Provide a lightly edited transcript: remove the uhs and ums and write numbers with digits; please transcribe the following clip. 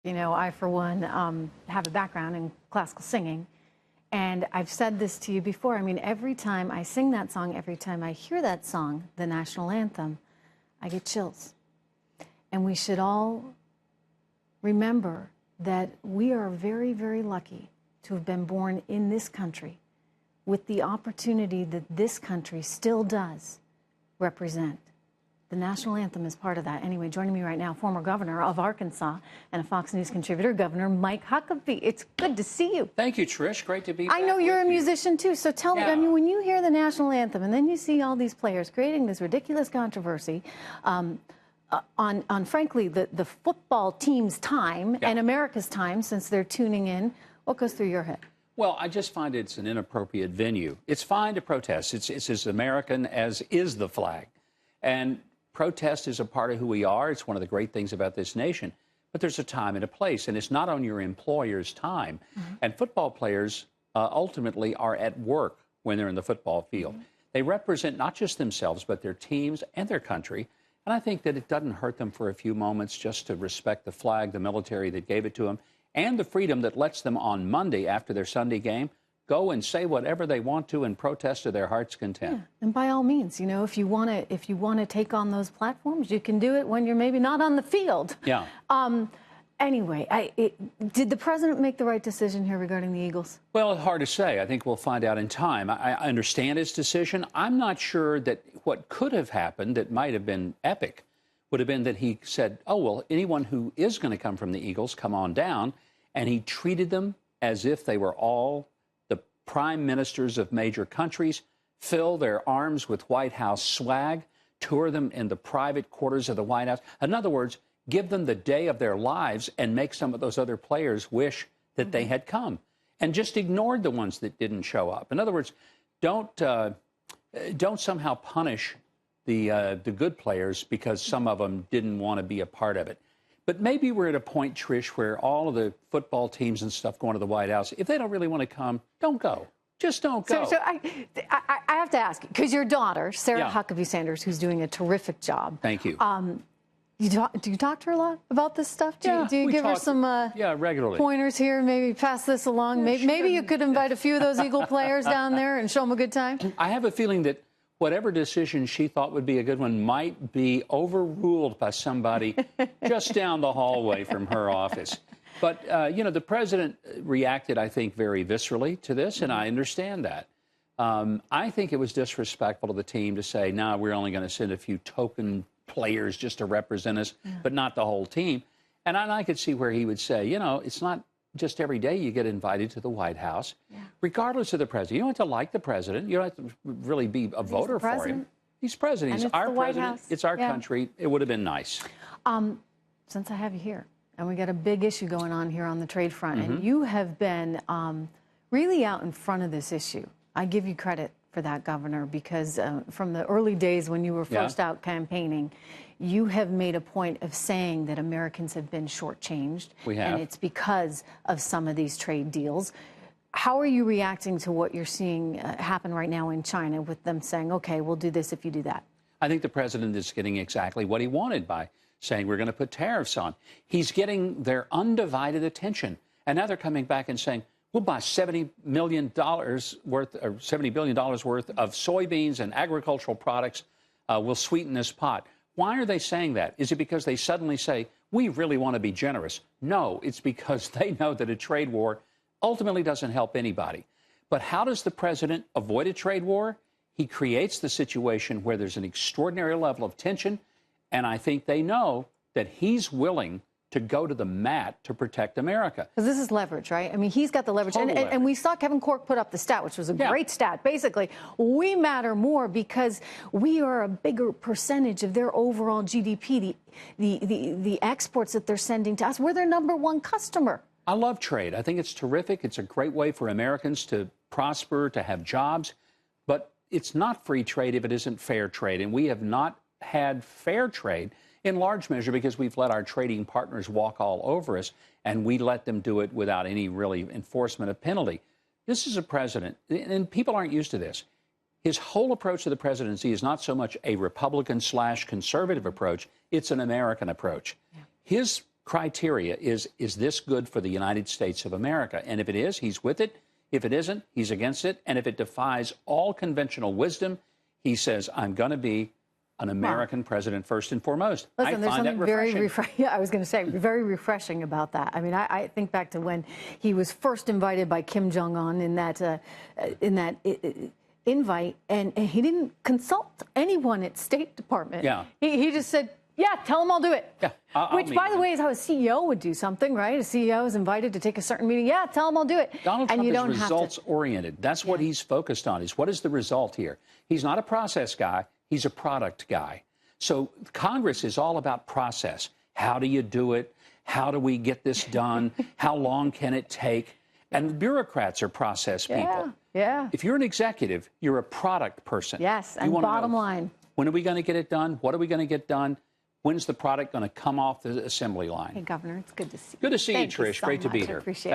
You know, I, for one, have a background in classical singing. And I've said this to you before. I mean, every time I sing that song, every time I hear that song, the national anthem, I get chills. And we should all remember that we are very, very lucky to have been born in this country with the opportunity that this country still does represent. The national anthem is part of that. Anyway, joining me right now, former governor of Arkansas and a Fox News contributor, Governor Mike Huckabee. It's good to see you. Thank you, Trish. Great to be back. I know you're a musician too, so tell me, I mean, when you hear the national anthem and then you see all these players creating this ridiculous controversy on frankly, the football team's time and America's time, since they're tuning in, what goes through your head? Well, I just find it's an inappropriate venue. It's fine to protest. It's as American as is the flag. And protest is a part of who we are. It's one of the great things about this nation. But there's a time and a place, and it's not on your employer's time. And football players ultimately are at work when they're in the football field. They represent not just themselves, but their teams and their country. And I think that it doesn't hurt them for a few moments just to respect the flag, the military that gave it to them, and the freedom that lets them on Monday after their Sunday game go and say whatever they want to and protest to their heart's content. Yeah. And by all means, you know, if you want to take on those platforms, you can do it when you're maybe not on the field. Yeah. Anyway, did the president make the right decision here regarding the Eagles? Well, hard to say. I think we'll find out in time. I understand his decision. I'm not sure that what could have happened that might have been epic would have been that he said, oh, well, anyone who is going to come from the Eagles, come on down. And he treated them as if they were all the prime ministers of major countries, fill their arms with White House swag, tour them in the private quarters of the White House. In other words, give them the day of their lives and make some of those other players wish that they had come, and just ignored the ones that didn't show up. In other words, don't somehow punish the good players because some of them didn't want to be a part of it. But maybe we're at a point, Trish, where all of the football teams and stuff going to the White House, if they don't really want to come, don't go. Just don't go. So I have to ask, because your daughter, Sarah Huckabee Sanders, who's doing a terrific job. Thank you. Do you talk to her a lot about this stuff? Do you give her some regularly pointers here? Maybe pass this along. Maybe you could invite a few of those Eagle players down there and show them a good time. I have a feeling that whatever decision she thought would be a good one might be overruled by somebody just down the hallway from her office. But, you know, the president reacted, I think, very viscerally to this, and I understand that. I think it was disrespectful to the team to say, no, we're only going to send a few token players just to represent us, but not the whole team. And I could see where he would say, you know, it's not just every day you get invited to the White House, regardless of the president. You don't have to like the president. You don't have to really be a voter for him. He's president. He's our president. It's our country. It would have been nice. Since I have you here, and we got a big issue going on here on the trade front, and you have been really out in front of this issue. I give you credit for that, Governor, because from the early days when you were first out campaigning, you have made a point of saying that Americans have been shortchanged. We have. And it's because of some of these trade deals. How are you reacting to what you're seeing happen right now in China with them saying, okay, we'll do this if you do that? I think the president is getting exactly what he wanted by saying we're going to put tariffs on. He's getting their undivided attention. And now they're coming back and saying, we'll buy $70 million worth, or $70 billion worth of soybeans and agricultural products. We'll sweeten this pot. Why are they saying that? Is it because they suddenly say, we really want to be generous? No, it's because they know that a trade war ultimately doesn't help anybody. But how does the president avoid a trade war? He creates the situation where there's an extraordinary level of tension, and I think they know that he's willing to go to the mat to protect America. Because this is leverage, right? I mean, he's got the leverage. And we saw Kevin Corke put up the stat, which was a great stat. Basically, we matter more because we are a bigger percentage of their overall GDP, the exports that they're sending to us. We're their #1 customer. I love trade. I think it's terrific. It's a great way for Americans to prosper, to have jobs. But it's not free trade if it isn't fair trade. And we have not had fair trade in large measure because we've let our trading partners walk all over us, and we let them do it without any really enforcement of penalty. This is a president, and people aren't used to this. His whole approach to the presidency is not so much a Republican/conservative approach, it's an American approach. His criteria is this good for the United States of America? And if it is, he's with it. If it isn't, he's against it. And if it defies all conventional wisdom, he says, I'm going to be an American president first and foremost. Listen, there's something very refreshing. Yeah, I was going to say, very refreshing about that. I mean, I think back to when he was first invited by Kim Jong-un in that invite, and he didn't consult anyone at State Department. Yeah. He just said, yeah, tell him I'll do it. Yeah, Which, by the way, is how a CEO would do something, right? A CEO is invited to take a certain meeting. Yeah, tell him I'll do it. Donald Trump is results-oriented. That's what he's focused on, is what is the result here? He's not a process guy. He's a product guy. So Congress is all about process. How do you do it? How do we get this done? How long can it take? And the bureaucrats are process people. Yeah. If you're an executive, you're a product person. Yes, and bottom line. When are we going to get it done? What are we going to get done? When's the product going to come off the assembly line? Hey, Governor, it's good to see you. Good to see you, Trish. So Great to be much. here. I appreciate it.